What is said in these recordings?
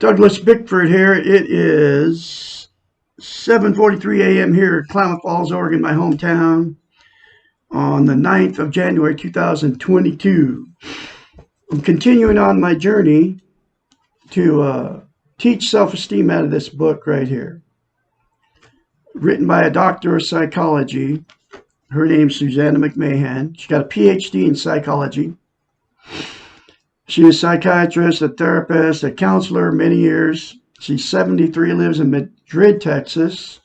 Douglas Bickford here. It is 7:43 a.m. here at Klamath Falls, Oregon, my hometown, on the 9th of January 2022. I'm continuing on my journey to teach self-esteem out of this book right here, written by a doctor of psychology. Her name's Susanna McMahon. She got a PhD in psychology. She is a psychiatrist, a therapist, a counselor, many years. She's 73, lives in Madrid, Texas.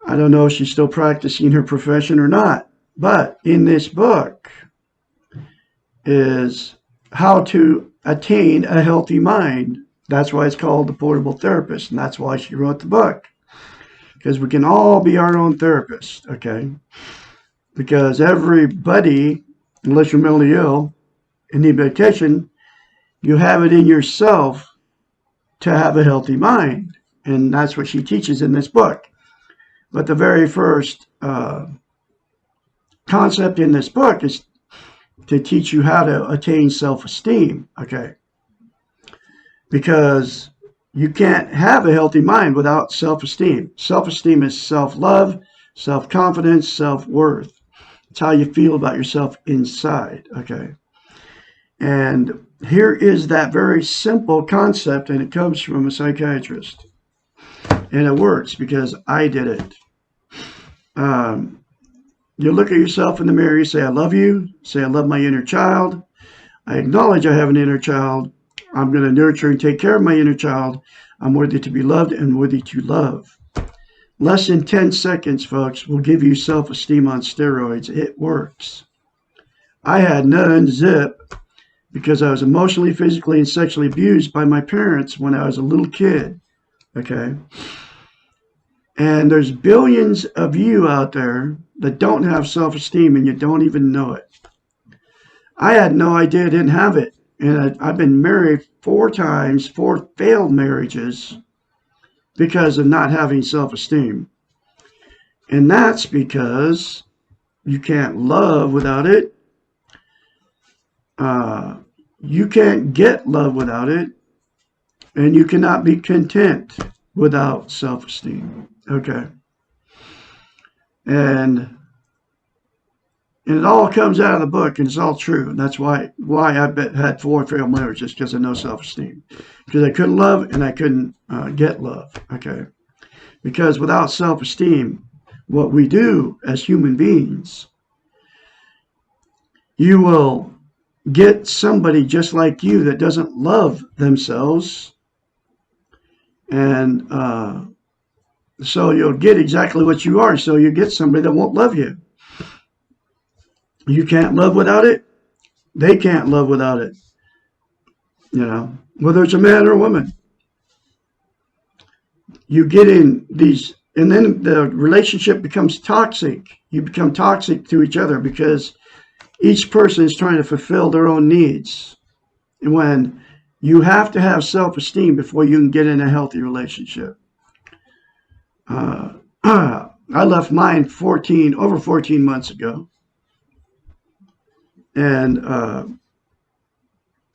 I don't know if she's still practicing her profession or not, but in this book is how to attain a healthy mind. That's why it's called The Portable Therapist, and that's why she wrote the book, because we can all be our own therapist, okay? Because everybody, unless you're mentally ill, in need medication, you have it in yourself to have a healthy mind. And that's what she teaches in this book. But the very first concept in this book is to teach you how to attain self-esteem, okay? Because you can't have a healthy mind without self-esteem. Self-esteem is self-love, self-confidence, self-worth. It's how you feel about yourself inside, okay? And here is that very simple concept, and it comes from a psychiatrist. And it works because I did it. You look at yourself in the mirror, you say, I love you. Say, I love my inner child. I acknowledge I have an inner child. I'm going to nurture and take care of my inner child. I'm worthy to be loved and worthy to love. Less than 10 seconds, folks, will give you self-esteem on steroids. It works. I had none, zip, because I was emotionally, physically, and sexually abused by my parents when I was a little kid, okay? And there's billions of you out there that don't have self-esteem, and you don't even know it. I had no idea I didn't have it. And I've been married 4 times, 4 failed marriages, because of not having self-esteem. And that's because you can't love without it. You can't get love without it, and you cannot be content without self-esteem. Okay. And it all comes out of the book, and it's all true. And that's why I've had 4 failed marriages, because of no self-esteem. Because I couldn't love and I couldn't get love. Okay. Because without self-esteem, what we do as human beings, you will get somebody just like you that doesn't love themselves, and so you'll get exactly what you are. So you get somebody that won't love you. You can't love without it. They can't love without it. You know, whether it's a man or a woman. You get in these, and then the relationship becomes toxic. You become toxic to each other because each person is trying to fulfill their own needs. And when you have to have self-esteem before you can get in a healthy relationship. I left mine over 14 months ago. And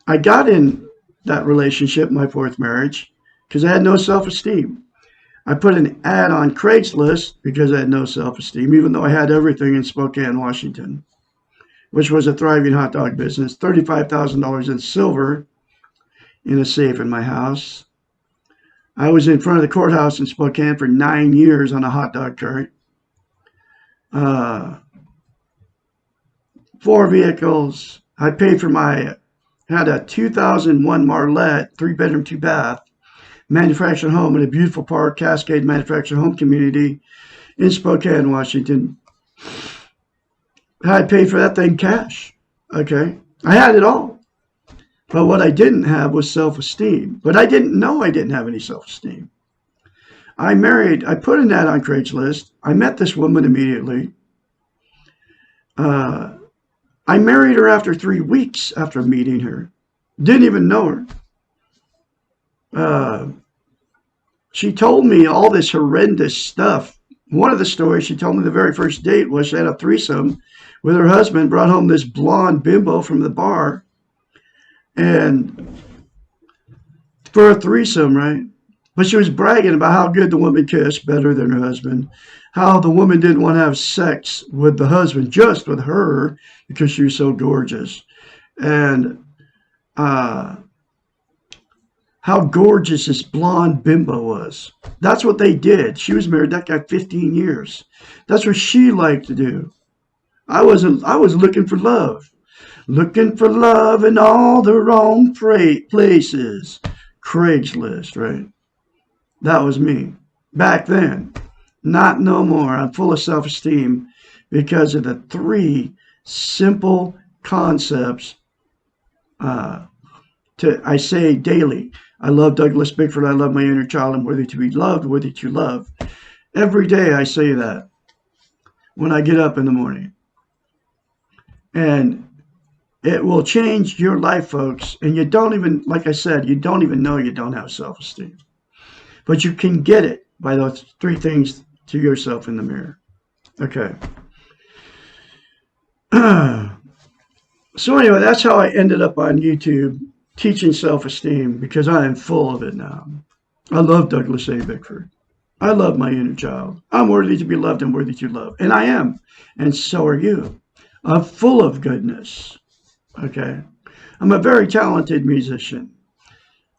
I got in that relationship, my 4th marriage, because I had no self-esteem. I put an ad on Craigslist because I had no self-esteem, even though I had everything in Spokane, Washington, which was a thriving hot dog business, $35,000 in silver in a safe in my house. I was in front of the courthouse in Spokane for 9 years on a hot dog cart. 4 vehicles. I paid for had a 2001 Marlette, 3-bedroom, 2-bath, manufactured home in a beautiful park, Cascade manufactured home community in Spokane, Washington. I paid for that thing cash, okay? I had it all. But what I didn't have was self-esteem. But I didn't know I didn't have any self-esteem. I put an ad on Craigslist. I met this woman immediately. I married her after 3 weeks after meeting her. Didn't even know her. She told me all this horrendous stuff. One of the stories she told me the very first date was she had a threesome with her husband, brought home this blonde bimbo from the bar, and for a threesome, right? But she was bragging about how good the woman kissed, better than her husband. How the woman didn't want to have sex with the husband, just with her, because she was so gorgeous. And uh, how gorgeous this blonde bimbo was. That's what they did. She was married that guy 15 years. That's what she liked to do. I was looking for love. Looking for love in all the wrong places. Craigslist, right? That was me back then. Not no more. I'm full of self-esteem because of the three simple concepts I say daily. I love Douglas Bickford. I love my inner child. I'm worthy to be loved, worthy to love. Every day I say that when I get up in the morning. And it will change your life, folks. And you don't even, like I said, you don't even know you don't have self-esteem. But you can get it by those three things to yourself in the mirror. Okay. So anyway, that's how I ended up on YouTube teaching self-esteem, because I am full of it now. I love Douglas A. Bickford. I love my inner child. I'm worthy to be loved and worthy to love. And I am. And so are you. I'm full of goodness. Okay. I'm a very talented musician.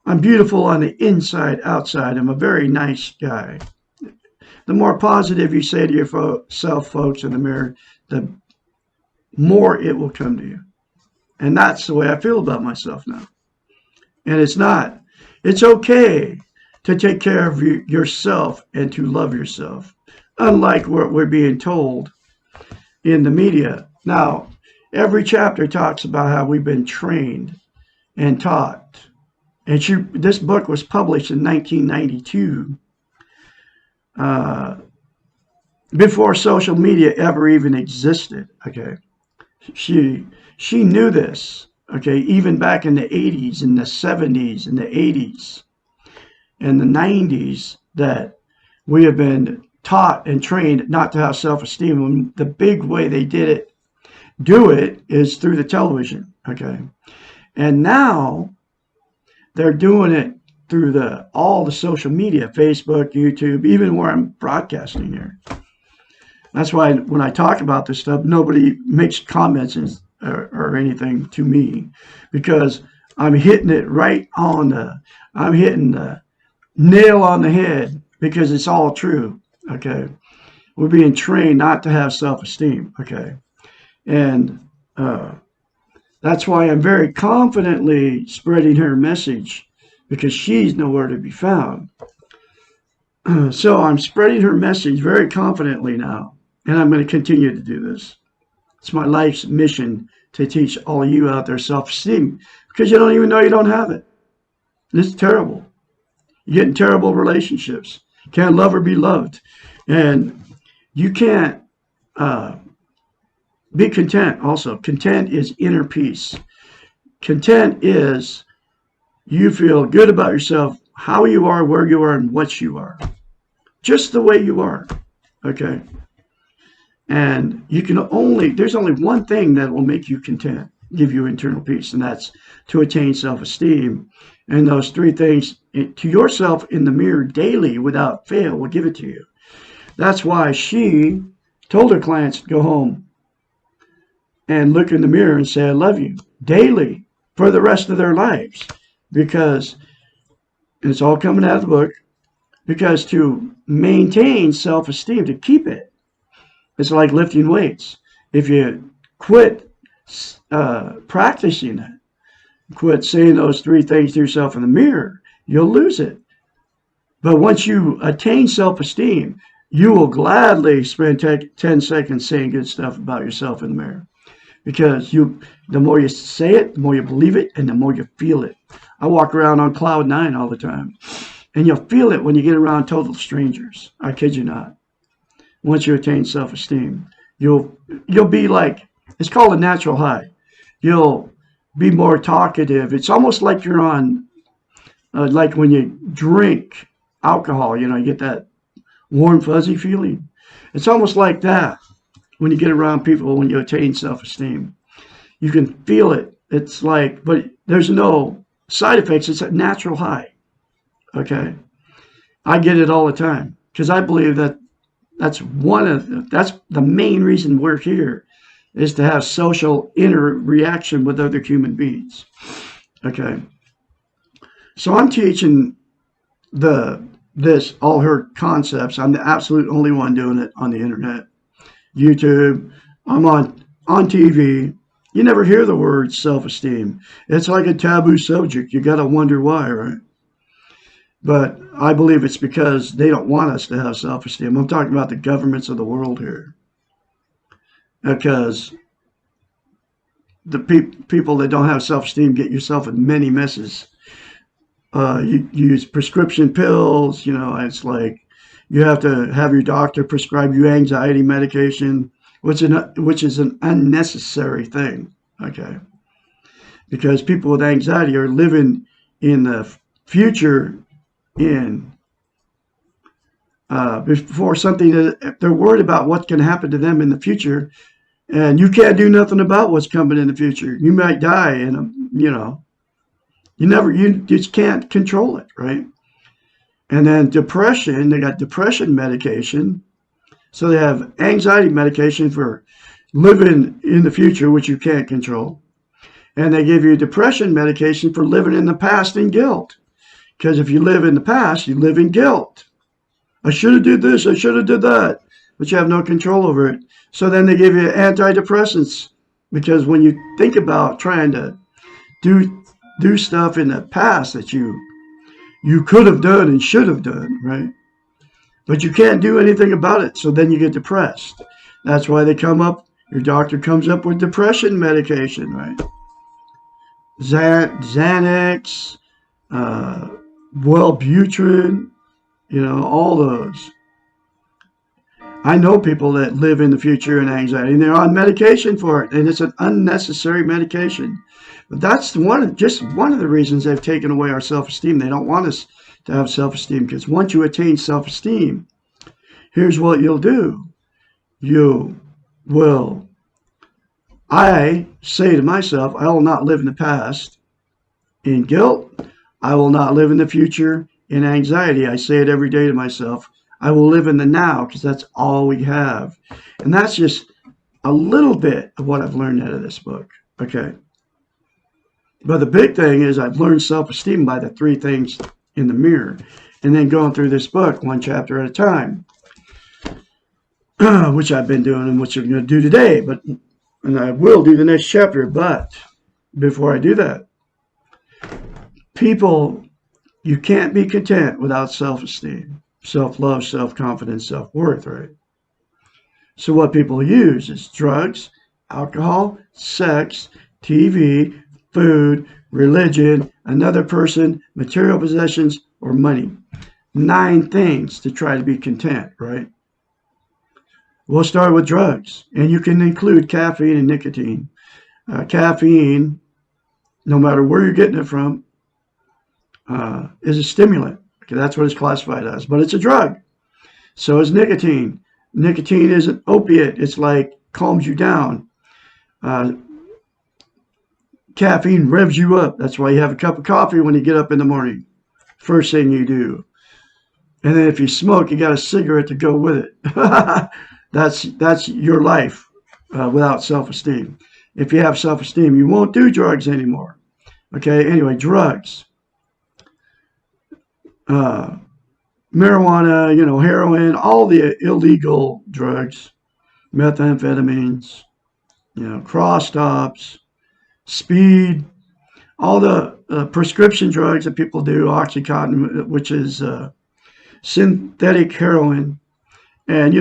I'm beautiful on the inside, outside. I'm a very nice guy. The more positive you say to yourself, folks, in the mirror, the more it will come to you. And that's the way I feel about myself now. And it's not. It's okay to take care of yourself and to love yourself, unlike what we're being told in the media. Now, every chapter talks about how we've been trained and taught. And this book was published in 1992, before social media ever even existed. Okay, she knew this. Okay, even back in the 80s, in the 70s, in the 80s, and the 90s, that we have been taught and trained not to have self-esteem. And the big way they do it is through the television. Okay, and now they're doing it through all the social media, Facebook, YouTube, even where I'm broadcasting here. That's why when I talk about this stuff, nobody makes comments or anything to me, because I'm hitting it I'm hitting the nail on the head, because it's all true. Okay, we're being trained not to have self-esteem. Okay, and that's why I'm very confidently spreading her message, because she's nowhere to be found. So I'm spreading her message very confidently now, and I'm going to continue to do this. It's my life's mission to teach all of you out there self-esteem, because you don't even know you don't have it. It's terrible. You get in terrible relationships. You can't love or be loved. And you can't be content also. Content is inner peace. Content is you feel good about yourself, how you are, where you are, and what you are. Just the way you are. Okay? And there's only one thing that will make you content, give you internal peace, and that's to attain self-esteem. And those three things to yourself in the mirror daily without fail will give it to you. That's why she told her clients to go home and look in the mirror and say, I love you, daily for the rest of their lives. Because, and it's all coming out of the book, because to maintain self-esteem, to keep it, it's like lifting weights. If you quit practicing it, quit saying those three things to yourself in the mirror, you'll lose it. But once you attain self-esteem, you will gladly spend 10 seconds saying good stuff about yourself in the mirror. Because the more you say it, the more you believe it, and the more you feel it. I walk around on cloud 9 all the time. And you'll feel it when you get around total strangers. I kid you not. Once you attain self-esteem, you'll be like, it's called a natural high. You'll be more talkative. It's almost like you're on, like when you drink alcohol, you get that warm, fuzzy feeling. It's almost like that when you get around people, when you attain self-esteem. You can feel it. It's like, but there's no side effects. It's a natural high. Okay. I get it all the time because I believe that that's the main reason we're here is to have social interaction with other human beings. Okay. So I'm teaching the this all her concepts. I'm the absolute only one doing it on the internet, YouTube. I'm on TV. You never hear the word self-esteem. It's like a taboo subject. You got to wonder why, right? But I believe it's because they don't want us to have self-esteem. I'm talking about the governments of the world here, because the people that don't have self-esteem get yourself in many messes. You use prescription pills. It's like you have to have your doctor prescribe you anxiety medication, which is an unnecessary thing. Okay, because people with anxiety are living in the future in before something that they're worried about what's going to happen to them in the future, and you can't do nothing about what's coming in the future. You might die, and you just can't control it, right? And then depression, they got depression medication. So they have anxiety medication for living in the future, which you can't control. And they give you depression medication for living in the past in guilt. Because if you live in the past, you live in guilt. I should have did this, I should have did that, but you have no control over it. So then they give you antidepressants, because when you think about trying to do stuff in the past that you could have done and should have done, right? But you can't do anything about it. So then you get depressed. That's why your doctor comes up with depression medication, right? Xanax, Wellbutrin, all those. I know people that live in the future in anxiety, and they're on medication for it, and it's an unnecessary medication. But that's just one of the reasons they've taken away our self-esteem. They don't want us to have self-esteem, because once you attain self-esteem, here's what you'll do. You will, I say to myself, I will not live in the past in guilt. I will not live in the future in anxiety. I say it every day to myself. I will live in the now, because that's all we have. And that's just a little bit of what I've learned out of this book. Okay. But the big thing is I've learned self-esteem by the 3 things in the mirror, and then going through this book one chapter at a time, which I've been doing and which I'm going to do today. And I will do the next chapter. But before I do that, people, you can't be content without self-esteem, self-love, self-confidence, self-worth, right? So what people use is drugs, alcohol, sex, TV, food, religion, another person, material possessions, or money. 9 things to try to be content, right? We'll start with drugs, and you can include caffeine and nicotine. Caffeine, no matter where you're getting it from, is a stimulant. Okay, that's what it's classified as, but it's a drug. So is nicotine. Nicotine is an opiate. It's like calms you down. Caffeine revs you up. That's why you have a cup of coffee when you get up in the morning. First thing you do. And then if you smoke, you got a cigarette to go with it. That's your life without self-esteem. If you have self-esteem, you won't do drugs anymore. Okay, anyway, drugs. Marijuana, heroin, all the illegal drugs, methamphetamines, cross stops, speed, all the prescription drugs that people do, Oxycontin, which is synthetic heroin. And,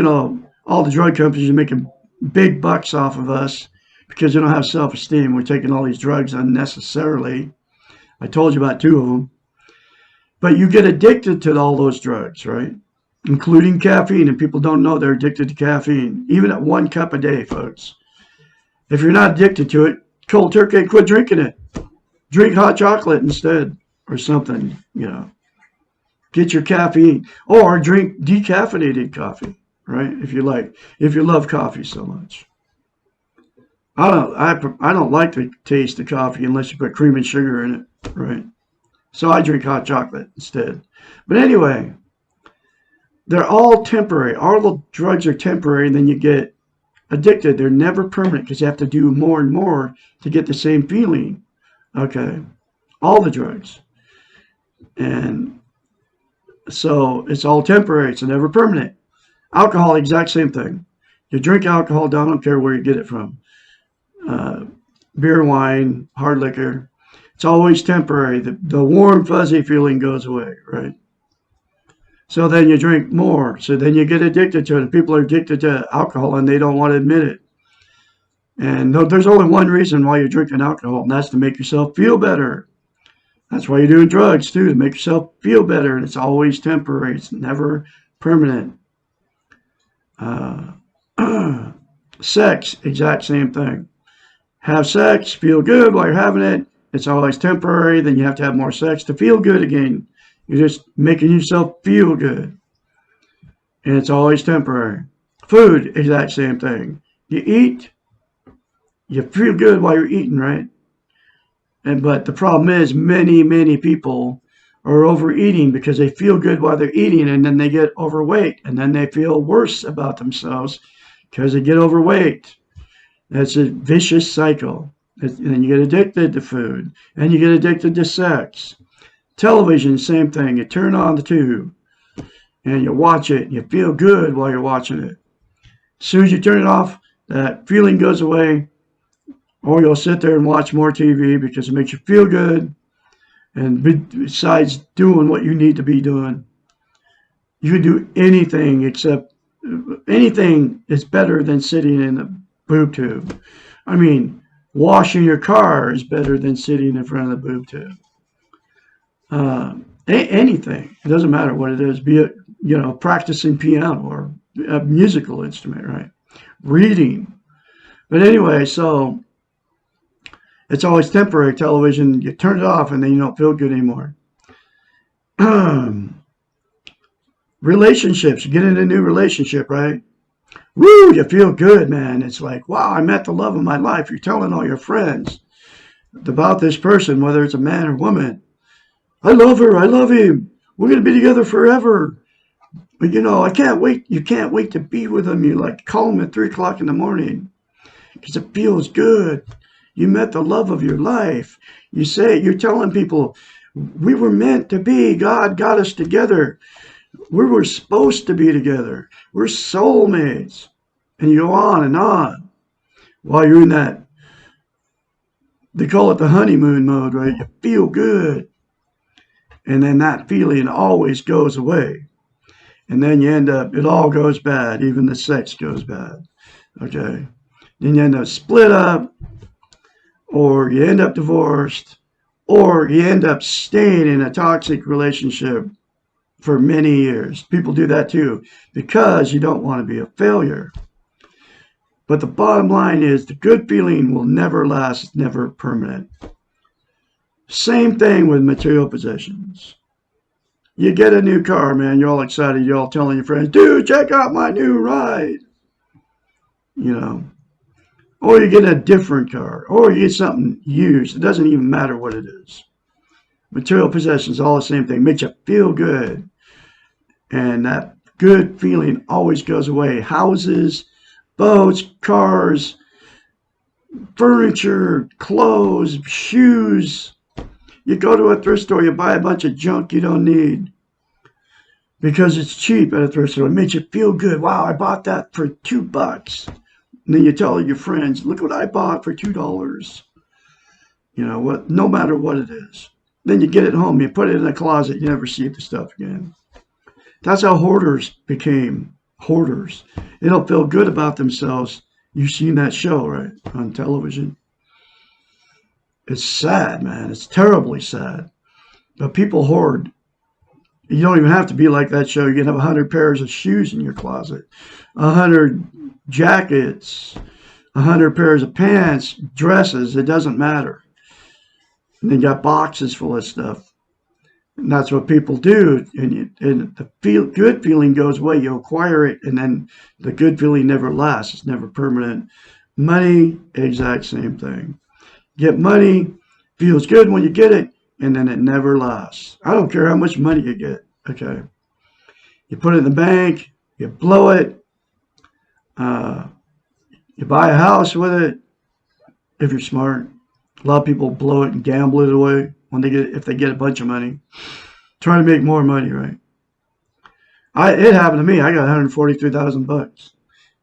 all the drug companies are making big bucks off of us because they don't have self-esteem. We're taking all these drugs unnecessarily. I told you about 2 of them. But you get addicted to all those drugs, right? Including caffeine, and people don't know they're addicted to caffeine, even at 1 cup a day, folks. If you're not addicted to it, cold turkey, quit drinking it. Drink hot chocolate instead or something, Get your caffeine, or drink decaffeinated coffee, right? If you love coffee so much. I don't like the taste of coffee unless you put cream and sugar in it, right? So I drink hot chocolate instead. But anyway, they're all temporary. All the drugs are temporary, and then you get addicted. They're never permanent because you have to do more and more to get the same feeling. Okay, all the drugs. And so it's all temporary. It's never permanent. Alcohol, exact same thing. You drink alcohol, I don't care where you get it from. Uh, Beer, wine, hard liquor. It's always temporary. The warm, fuzzy feeling goes away, right? So then you drink more. So then you get addicted to it. And people are addicted to alcohol and they don't want to admit it. And there's only one reason why you're drinking alcohol, and that's to make yourself feel better. That's why you're doing drugs too, to make yourself feel better. And it's always temporary. It's never permanent. Uh, Sex, exact same thing. Have sex, feel good while you're having it. It's always temporary. Then you have to have more sex to feel good again. You're just making yourself feel good. And it's always temporary. Food, exact same thing. You eat, you feel good while you're eating, right? But the problem is many people are overeating because they feel good while they're eating, and then they get overweight, and then they feel worse about themselves because they get overweight. That's a vicious cycle. And then you get addicted to food, and you get addicted to sex. Television, same thing. You turn on the tube, and you watch it, and you feel good while you're watching it. As soon as you turn it off, that feeling goes away, or you'll sit there and watch more TV because it makes you feel good. And besides doing what you need to be doing, you can do anything except anything is better than sitting in the boob tube. I mean, washing your car is better than sitting in front of the boob tube. Anything. It doesn't matter what it is, be it, practicing piano or a musical instrument, right? Reading. But anyway, so it's always temporary. Television, you turn it off and then you don't feel good anymore. Relationships, you get in a new relationship, right? Woo, you feel good, man. It's like, wow, I met the love of my life. You're telling all your friends about this person, whether it's a man or woman. I love her. I love him. We're going to be together forever. But, I can't wait. You can't wait to be with them. You like call them at 3 o'clock in the morning because it feels good. You met the love of your life. You're telling people, we were meant to be. God got us together. We were supposed to be together. We're soulmates. And you go on and on while you're in that, they call it the honeymoon mode, right? You feel good. And then that feeling always goes away. And then you end up, it all goes bad. Even the sex goes bad. Okay. Then you end up split up, or you end up divorced, or you end up staying in a toxic relationship for many years. People do that too because you don't want to be a failure. But the bottom line is the good feeling will never last. It's never permanent. Same thing with material possessions. You get a new car, man. You're all excited. You're all telling your friends, dude, check out my new ride. Or you get a different car. Or you get something used. It doesn't even matter what it is. Material possessions, all the same thing. Makes you feel good. And that good feeling always goes away. Houses, boats, cars, furniture, clothes, shoes. You go to a thrift store, you buy a bunch of junk you don't need because it's cheap at a thrift store. It makes you feel good. Wow, I bought that for $2. And then you tell your friends, look what I bought for $2. No matter what it is. Then you get it home, you put it in a closet, you never see the stuff again. That's how hoarders became hoarders. They don't feel good about themselves. You've seen that show, right, on television. It's sad, man. It's terribly sad. But people hoard. You don't even have to be like that show. You can have 100 pairs of shoes in your closet, 100 jackets, 100 pairs of pants, dresses. It doesn't matter. And they got boxes full of stuff. And that's what people do. And the good feeling goes away. You acquire it, and then the good feeling never lasts. It's never permanent. Money, exact same thing. Get money, feels good when you get it, and then it never lasts. I don't care how much money you get. Okay. You put it in the bank, you blow it, you buy a house with it if you're smart. A lot of people blow it and gamble it away when if they get a bunch of money. Trying to make more money, right? It happened to me. I got 143,000 bucks.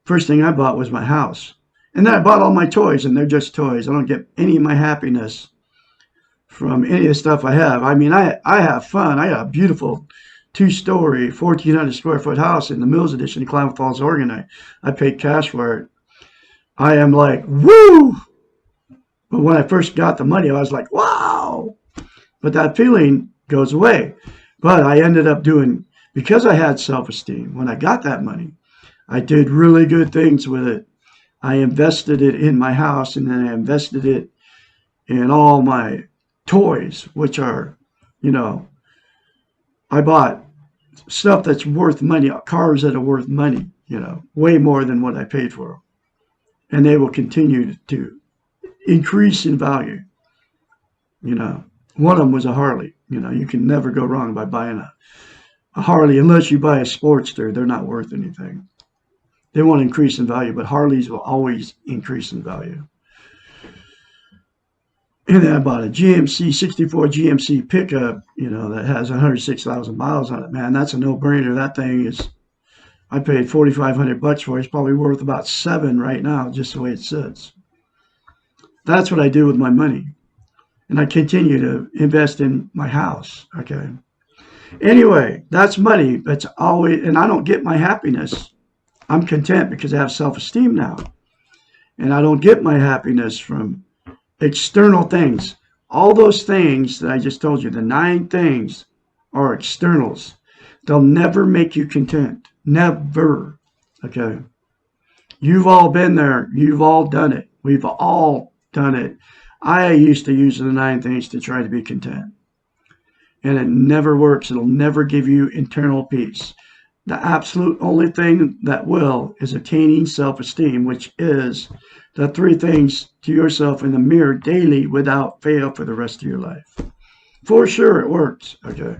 First thing I bought was my house. And then I bought all my toys, and they're just toys. I don't get any of my happiness from any of the stuff I have. I mean, I have fun. I got a beautiful 2-story, 1,400 square foot house in the Mills Edition in Klamath Falls, Oregon. I paid cash for it. I am like, woo! But when I first got the money, I was like, wow! But that feeling goes away. But I ended up doing, because I had self-esteem, when I got that money, I did really good things with it. I invested it in my house, and then I invested it in all my toys, which are, I bought stuff that's worth money, cars that are worth money, way more than what I paid for them. And they will continue to increase in value. One of them was a Harley. You can never go wrong by buying a Harley unless you buy a Sportster. They're not worth anything. They won't increase in value, but Harleys will always increase in value. And then I bought a GMC 64 GMC pickup, that has 106,000 miles on it. Man, that's a no-brainer. That thing is, I paid 4,500 bucks for it. It's probably worth about $7 right now, just the way it sits. That's what I do with my money. And I continue to invest in my house. Okay. Anyway, that's money. That's always, and I don't get my happiness. I'm content because I have self-esteem now. And I don't get my happiness from external things. All those things that I just told you, the 9 things, are externals. They'll never make you content. Never. Okay. You've all been there. You've all done it. We've all done it. I used to use the 9 things to try to be content. And it never works. It'll never give you internal peace. The absolute only thing that will is attaining self-esteem, which is the 3 things to yourself in the mirror daily without fail for the rest of your life. For sure it works. Okay.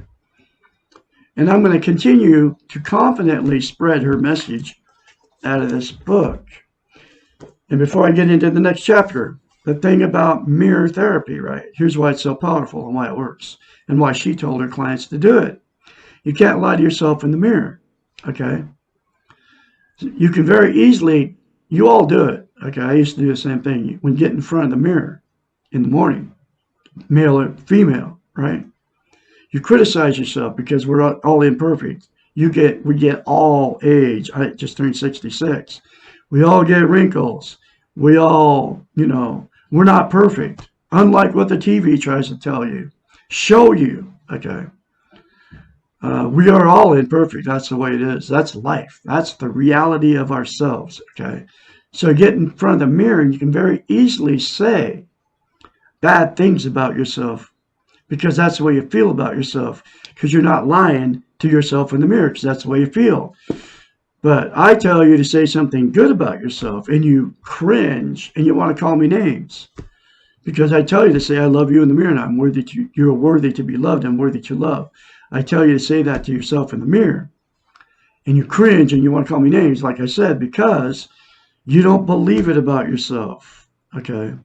And I'm going to continue to confidently spread her message out of this book. And before I get into the next chapter, the thing about mirror therapy, right? Here's why it's so powerful and why it works and why she told her clients to do it. You can't lie to yourself in the mirror, okay? You can very easily, you all do it, okay? I used to do the same thing. When you get in front of the mirror in the morning, male or female, right? You criticize yourself because we're all imperfect. We get all age. I just turned 66. We all get wrinkles. We all, we're not perfect. Unlike what the TV tries to tell you, show you, okay? We are all imperfect. That's the way it is. That's life. That's the reality of ourselves, okay? So get in front of the mirror and you can very easily say bad things about yourself because that's the way you feel about yourself, because you're not lying to yourself in the mirror because that's the way you feel. But I tell you to say something good about yourself and you cringe and you want to call me names because I tell you to say I love you in the mirror and I'm worthy to, you're worthy to be loved and worthy to love. I tell you to say that to yourself in the mirror and you cringe and you want to call me names, like I said, because you don't believe it about yourself, okay?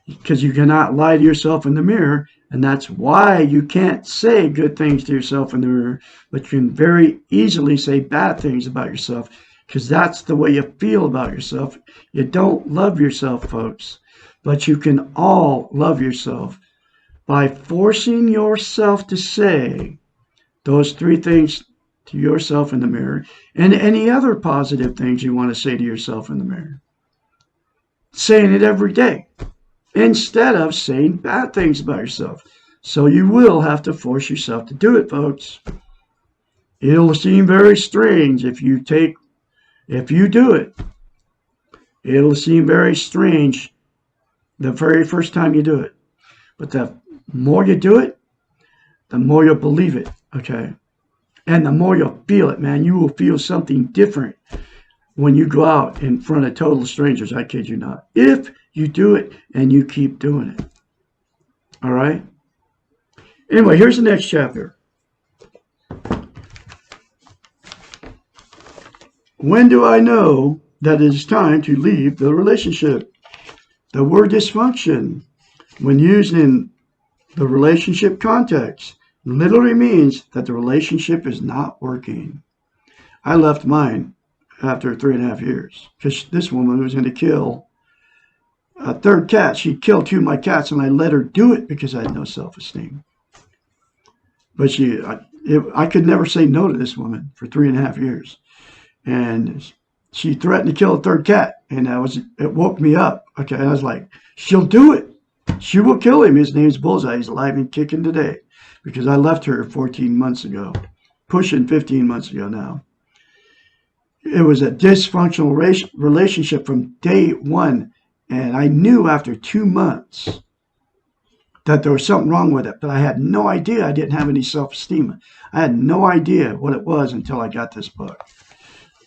Because you cannot lie to yourself in the mirror, and that's why you can't say good things to yourself in the mirror, but you can very easily say bad things about yourself because that's the way you feel about yourself. You don't love yourself, folks, but you can all love yourself by forcing yourself to say those 3 things to yourself in the mirror and any other positive things you want to say to yourself in the mirror. Saying it every day instead of saying bad things about yourself. So you will have to force yourself to do it, folks. It'll seem very strange if you do it. It'll seem very strange the very first time you do it. But the more you do it, the more you'll believe it, okay? And the more you'll feel it, man. You will feel something different when you go out in front of total strangers. I kid you not. If you do it and you keep doing it. All right? Anyway, here's the next chapter. When do I know that it is time to leave the relationship? The word dysfunction, when used in the relationship context, literally means that the relationship is not working. I left mine after 3.5 years because this woman was going to kill a third cat. She killed 2 of my cats, and I let her do it because I had no self-esteem. But I could never say no to this woman for 3.5 years. And she threatened to kill a third cat, and it woke me up. Okay, and I was like, she'll do it. She will kill him. His name's Bullseye. He's alive and kicking today because I left her 14 months ago, pushing 15 months ago now. It was a dysfunctional relationship from day one, and I knew after 2 months that there was something wrong with it, but I had no idea. I didn't have any self-esteem. I had no idea what it was until I got this book.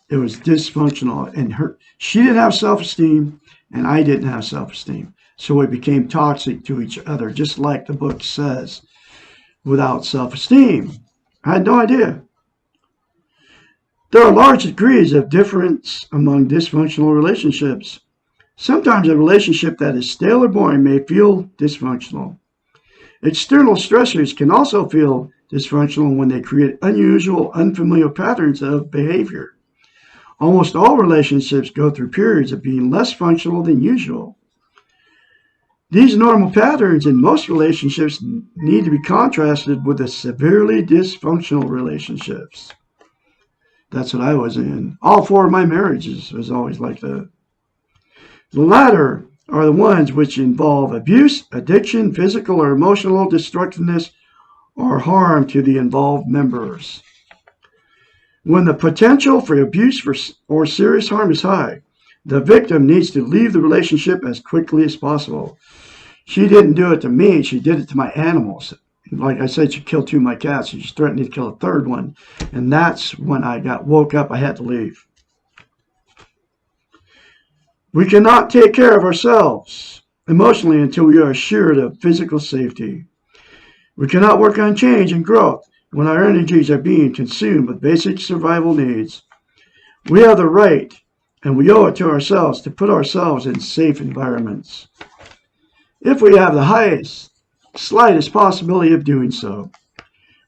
It was dysfunctional, and she didn't have self-esteem, and I didn't have self-esteem. So we became toxic to each other, just like the book says, without self-esteem. I had no idea. There are large degrees of difference among dysfunctional relationships. Sometimes a relationship that is stale or boring may feel dysfunctional. External stressors can also feel dysfunctional when they create unusual, unfamiliar patterns of behavior. Almost all relationships go through periods of being less functional than usual. These normal patterns in most relationships need to be contrasted with the severely dysfunctional relationships. That's what I was in. All 4 of my marriages was always like that. The latter are the ones which involve abuse, addiction, physical or emotional destructiveness, or harm to the involved members. When the potential for abuse or serious harm is high, the victim needs to leave the relationship as quickly as possible. She didn't do it to me. She did it to my animals. Like I said, she killed 2 of my cats. She threatened to kill a third one. And that's when I woke up. I had to leave. We cannot take care of ourselves emotionally until we are assured of physical safety. We cannot work on change and growth when our energies are being consumed with basic survival needs. We have the right, and we owe it to ourselves, to put ourselves in safe environments, if we have the slightest possibility of doing so.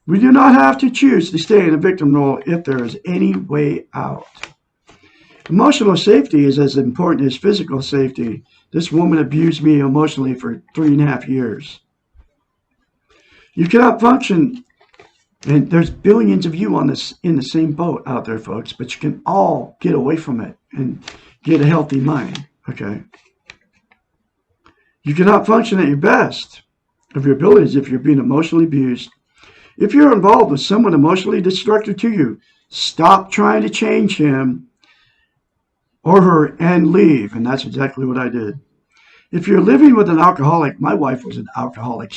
We do not have to choose to stay in a victim role if there is any way out. Emotional safety is as important as physical safety. This woman abused me emotionally for 3.5 years. You cannot function, and there's billions of you in the same boat out there, folks, but you can all get away from it and get a healthy mind, okay? You cannot function at your best of your abilities if you're being emotionally abused. If you're involved with someone emotionally destructive to you, stop trying to change him or her and leave. And that's exactly what I did. If you're living with an alcoholic, my wife was an alcoholic.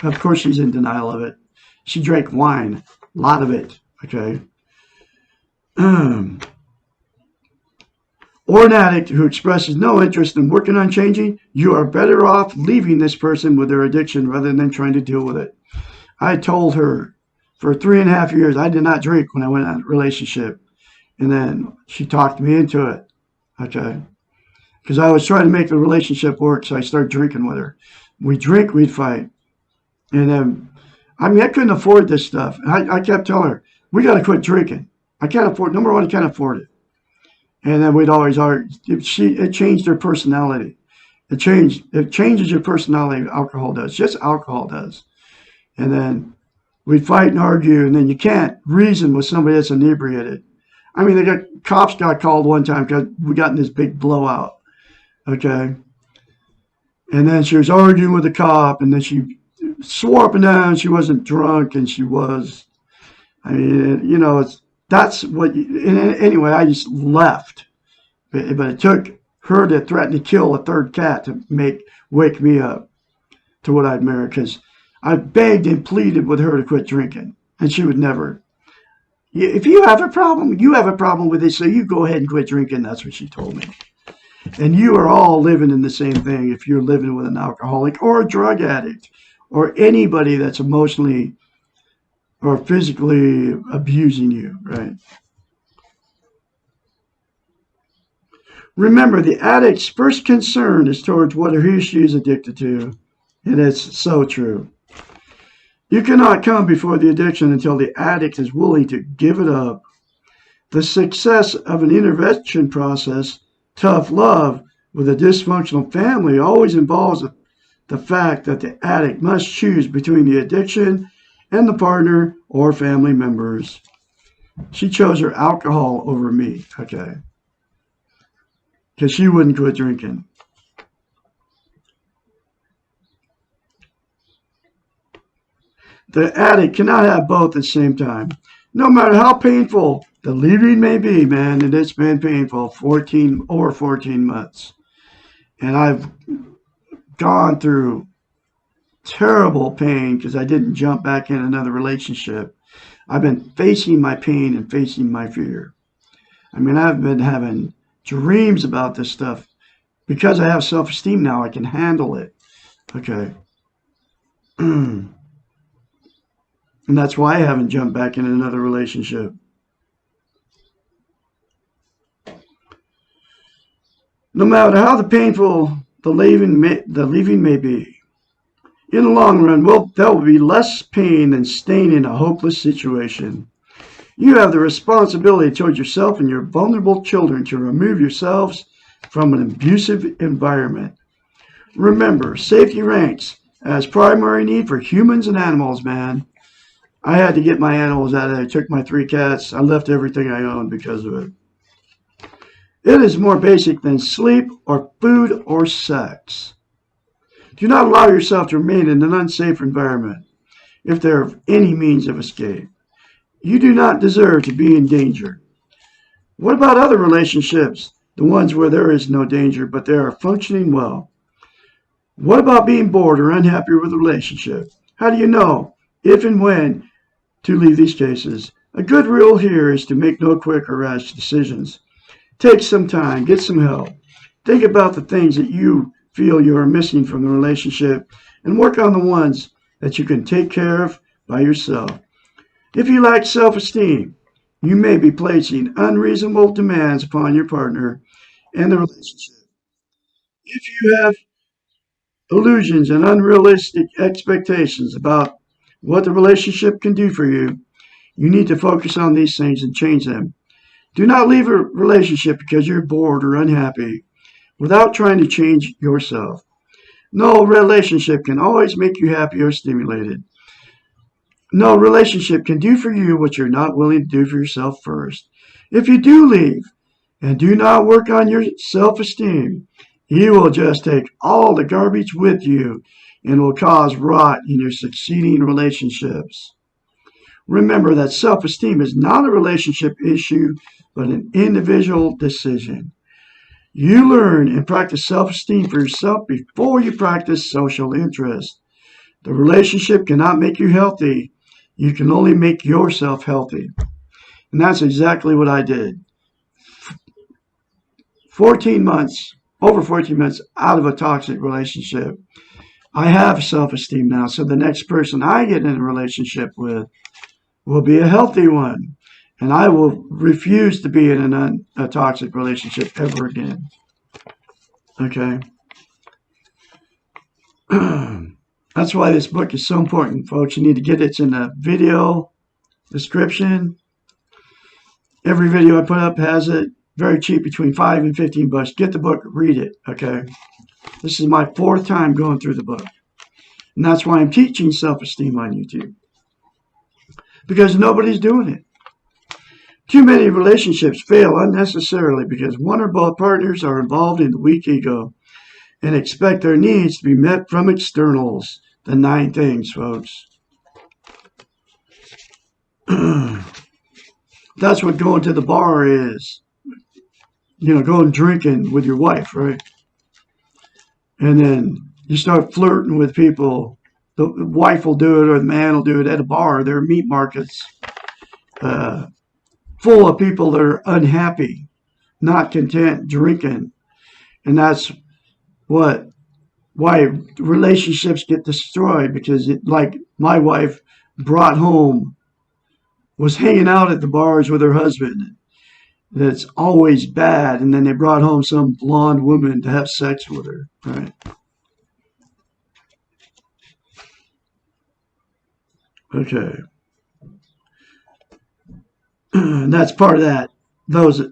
Of course, she's in denial of it. She drank wine, a lot of it, okay? Or an addict who expresses no interest in working on changing, you are better off leaving this person with their addiction rather than trying to deal with it. I told her for 3.5 years I did not drink when I went in a relationship. And then she talked me into it, okay? Because I was trying to make the relationship work, so I started drinking with her. We'd drink, we'd fight. And then, I couldn't afford this stuff. I kept telling her, we got to quit drinking. I can't afford, number one, I can't afford it. And then we'd always argue. It changed her personality. It changes your personality, alcohol does. Just alcohol does. And then we'd fight and argue, and then you can't reason with somebody that's inebriated. Cops got called one time because we got in this big blowout. Okay. And then she was arguing with the cop, and then she swore up and down she wasn't drunk, and she was. That's what. Anyway, I just left. But it took her to threaten to kill a third cat to wake me up to what I'd married, because I begged and pleaded with her to quit drinking, and she would never. If you have a problem, you have a problem with it, so you go ahead and quit drinking. That's what she told me. And you are all living in the same thing if you're living with an alcoholic or a drug addict or anybody that's emotionally or physically abusing you, right? Remember, the addict's first concern is towards what he or she is addicted to. And it's so true. You cannot come before the addiction until the addict is willing to give it up. The success of an intervention process, tough love, with a dysfunctional family always involves the fact that the addict must choose between the addiction and the partner or family members. She chose her alcohol over me, okay, because she wouldn't quit drinking. The addict cannot have both at the same time. No matter how painful the leaving may be, man, and it's been painful, 14 months. And I've gone through terrible pain because I didn't jump back in another relationship. I've been facing my pain and facing my fear. I mean, I've been having dreams about this stuff. Because I have self-esteem now, I can handle it. Okay. And that's why I haven't jumped back in another relationship. No matter how painful the leaving may be, in the long run, there will be less pain than staying in a hopeless situation. You have the responsibility toward yourself and your vulnerable children to remove yourselves from an abusive environment. Remember, safety ranks as primary need for humans and animals, man. I had to get my animals out of there. I took my 3 cats. I left everything I owned because of it. It is more basic than sleep or food or sex. Do not allow yourself to remain in an unsafe environment if there are any means of escape. You do not deserve to be in danger. What about other relationships, the ones where there is no danger but they are functioning well? What about being bored or unhappy with a relationship? How do you know if and when to leave these cases? A good rule here is to make no quick or rash decisions. Take some time, get some help. Think about the things that you feel you are missing from the relationship and work on the ones that you can take care of by yourself. If you lack self-esteem, you may be placing unreasonable demands upon your partner and the relationship. If you have illusions and unrealistic expectations about what the relationship can do for you, you need to focus on these things and change them. Do not leave a relationship because you're bored or unhappy without trying to change yourself. No relationship can always make you happy or stimulated. No relationship can do for you what you're not willing to do for yourself first. If you do leave and do not work on your self-esteem, you will just take all the garbage with you and will cause rot in your succeeding relationships. Remember that self-esteem is not a relationship issue, but an individual decision. You learn and practice self-esteem for yourself before you practice social interest. The relationship cannot make you healthy. You can only make yourself healthy. And that's exactly what I did. 14 months, over 14 months out of a toxic relationship. I have self-esteem now, so the next person I get in a relationship with will be a healthy one. And I will refuse to be in a toxic relationship ever again. Okay? That's why this book is so important, folks. You need to get it. It's in the video description. Every video I put up has it. Very cheap, between $5 and $15. Get the book, read it. Okay? This is my 4th time going through the book. And that's why I'm teaching self-esteem on YouTube. Because nobody's doing it. Too many relationships fail unnecessarily because one or both partners are involved in the weak ego and expect their needs to be met from externals. The 9 things, folks. That's what going to the bar is. You know, going drinking with your wife, right? And then you start flirting with people. The wife will do it or the man will do it at a bar. There are meat markets full of people that are unhappy, not content, drinking. And that's why relationships get destroyed, because like my wife brought home, was hanging out at the bars with her husband. that's always bad, and then they brought home some blonde woman to have sex with her, right? Okay. And that's part of that. Those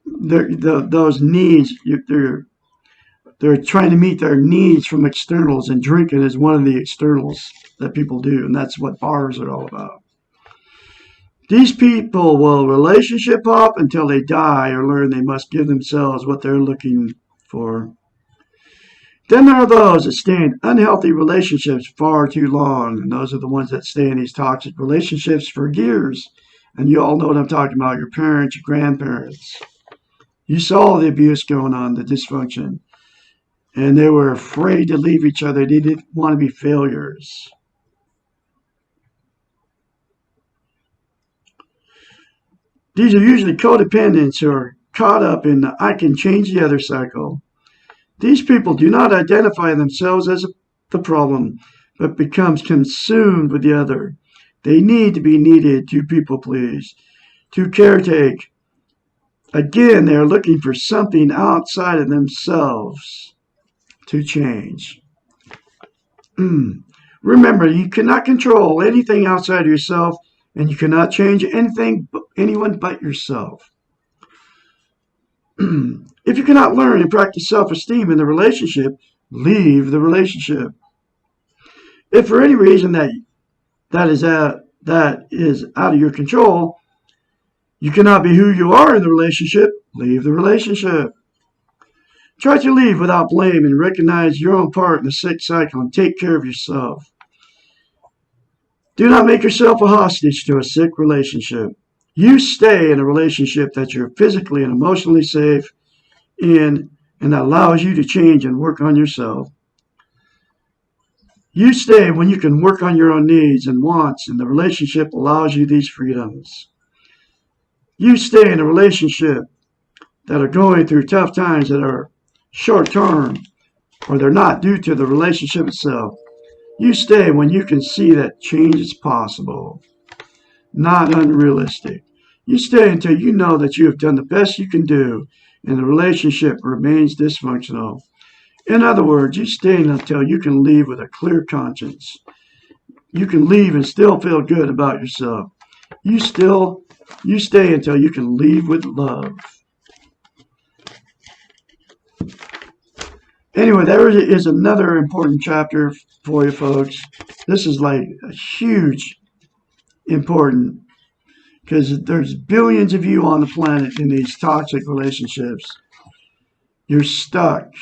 those needs, they're trying to meet their needs from externals, and drinking is one of the externals that people do, and that's what bars are all about. These people will relationship hop until they die or learn they must give themselves what they're looking for. Then there are those that stay in unhealthy relationships far too long, and those are the ones that stay in these toxic relationships for years. And you all know what I'm talking about, your parents, your grandparents. You saw the abuse going on, the dysfunction, and they were afraid to leave each other. They didn't want to be failures. These are usually codependents who are caught up in the I can change the other cycle. These people do not identify themselves as the problem, but becomes consumed with the other. They need to be needed to people please, to caretake. Again, they are looking for something outside of themselves to change. Remember, you cannot control anything outside of yourself, and you cannot change anyone but yourself. If you cannot learn and practice self-esteem in the relationship, leave the relationship. If for any reason that is out of your control, you cannot be who you are in the relationship, leave the relationship. Try to leave without blame and recognize your own part in the sick cycle and take care of yourself. Do not make yourself a hostage to a sick relationship. You stay in a relationship that you're physically and emotionally safe in and that allows you to change and work on yourself. You stay when you can work on your own needs and wants, and the relationship allows you these freedoms. You stay in a relationship that are going through tough times that are short term or they're not due to the relationship itself. You stay when you can see that change is possible, not unrealistic. You stay until you know that you have done the best you can do and the relationship remains dysfunctional. In other words, you stay until you can leave with a clear conscience. You can leave and still feel good about yourself. You stay until you can leave with love. Anyway, there is another important chapter for you folks. This is like a huge important because there's billions of you on the planet in these toxic relationships. You're stuck,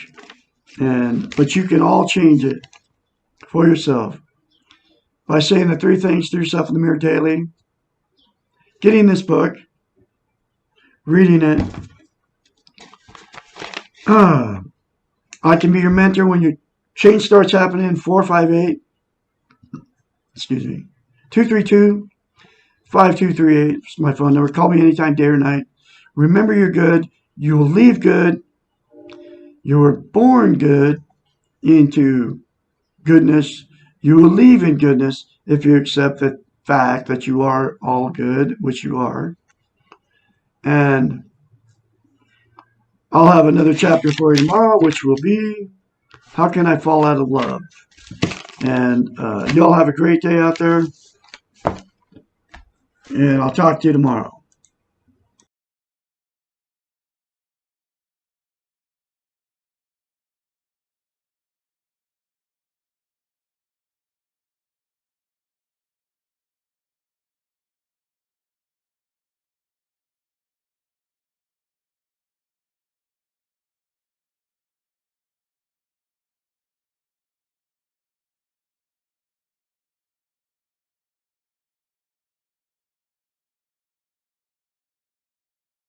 but you can all change it for yourself by saying the 3 things to yourself in the mirror daily, getting this book, reading it. I can be your mentor when your change starts happening. 458, 232-5238. It's my phone number. Call me anytime, day or night. Remember, you're good. You will leave good. You were born good into goodness. You will leave in goodness if you accept the fact that you are all good, which you are. And I'll have another chapter for you tomorrow, which will be How Can I Fall Out of Love? And y'all have a great day out there. And I'll talk to you tomorrow.